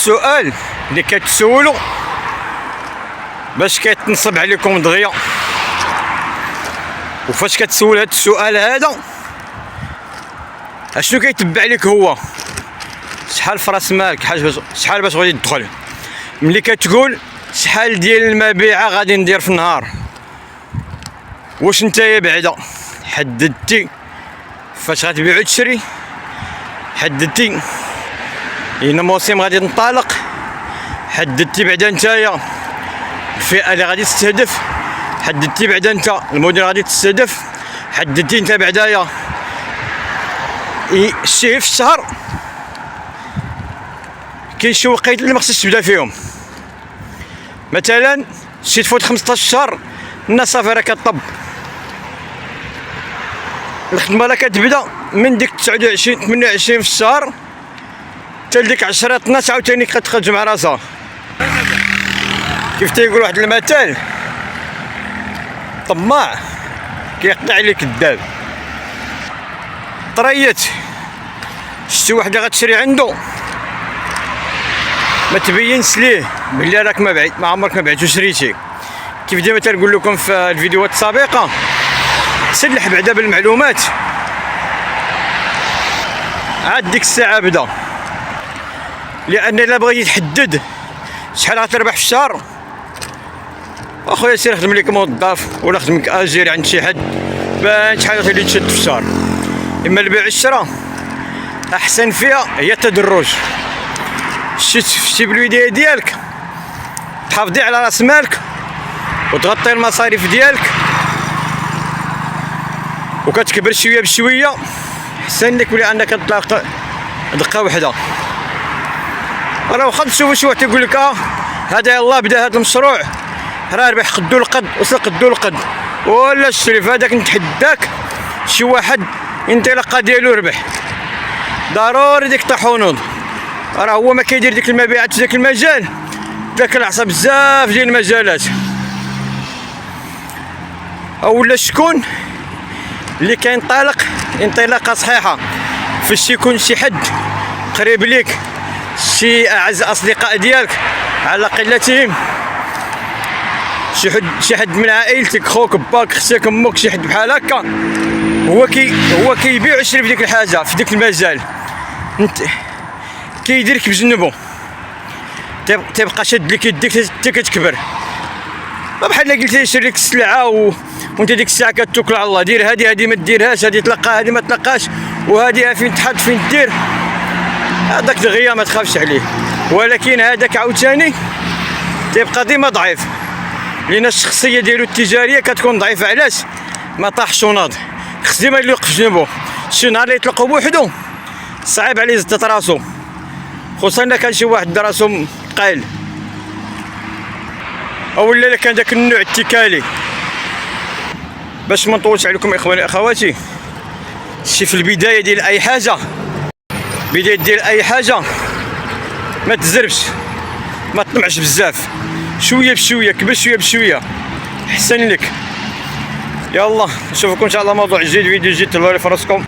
السؤال اللي كتسولوا باش كيتنصب عليكم دغيا، وفاش كتسول هذا السؤال هذا اشنو كيتبع لك هو شحال في راس مالك، شحال باش غادي تدخل. ملي كتقول شحال ديال المبيعه غادي ندير في النهار، واش نتايا بعدا حددتي فاش غتبيع وتشري، حددتي اين موسم غادي تنطلق، حددتي بعدا نتايا الفئه اللي غادي تستهدف، حددتي بعدا انت المدن غادي تستهدف، حددتي انت بعدايا الشيء في الشهر. كاين شي وقيت اللي ما خصكش تبدا فيهم، مثلا شي تفوت 15 شهر الناس صافي راه كطب، الخدمه راه كتبدا من ديك 29 28 في الشهر حتى لديك 10 12 عاوتاني كتخرج مع راسها. كيف تيقول واحد المثل، طماع كيقطع عليك كذاب. طريت شتي واحد اللي غتشري عنده ما تبينش ليه بلي راك ما عمرك ما بعت وشريتي. كيف ديما تنقول لكم في الفيديوهات السابقه، سلح بعدا بالمعلومات، عاد ديك الساعه بدا. لان الا بغيتي تحدد شحال غتربح في الشهر، اخويا سير خدم لك موظف ولا خدمك اجير عند شي حد بان شحال غادي تشد في الشهر. اما البيع والشراء احسن فيها هي التدرج. شتي بالبدايه ديالك تحافظي على راس مالك وتغطي المصاريف ديالك وكتكبر شويه بشويه، احسن لك ولا انك تطلق دقه وحده. راه واخا تشوفوا شي واحد تيقول لك هذا يلاه بدا هذا المشروع راه ربح قدو القد وصل قدو القد، ولا شري فهذاك نتحداك شي واحد انطلاقه ديالو ربح، ضروري ديك طاحونوض. راه هو ما كيدير ديك المبيعات في ذاك المجال، ذاك العصا بزاف ديال المجالات. اولا شكون اللي كينطلق انطلاقه صحيحه فاش يكون شي حد قريب ليك، شي اعز اصدقاء ديالك على قلتهم، شي حد من عائلتك، خوك باك اختك امك، شي حد بحال هكا هو كيبيع ويشري في ديك الحاجه في ديك المجال، انت كيديرك بجنبو تبقى شاد لك يديك حتى كتكبر. بحال قلت لي شري لك السلعه وانت ديك الساعه كتوكل على الله، دير هذه ما ديرهاش، هذه تلقاها هذه ما تلقاش، وهذه فين تحط فين دير، هذاك دغيا ما تخافش عليه. ولكن هذاك عاوتاني تيبقى ديما ضعيف، لان الشخصيه ديالو التجاريه كتكون ضعيفه. علاش؟ ما طاحش وناض، خص ديما اللي يوقف جنبو. شي نهار اللي يطلقو بوحدو صعيب عليه يزدت راسو، خصوصا الا كان شي واحد راسو ثقيل، اولا الا كان داك النوع الاتكالي. باش ما نطولش عليكم اخواني اخواتي، شي في البدايه ديال اي حاجه، بدايه ديال اي حاجه ما تزربش، ما تطمعش بزاف، شويه بشويه، كبر شويه بشويه احسن لك. يلا نشوفكم ان شاء الله موضوع جديد، فيديو جديد، تهلاو لي فراسكم.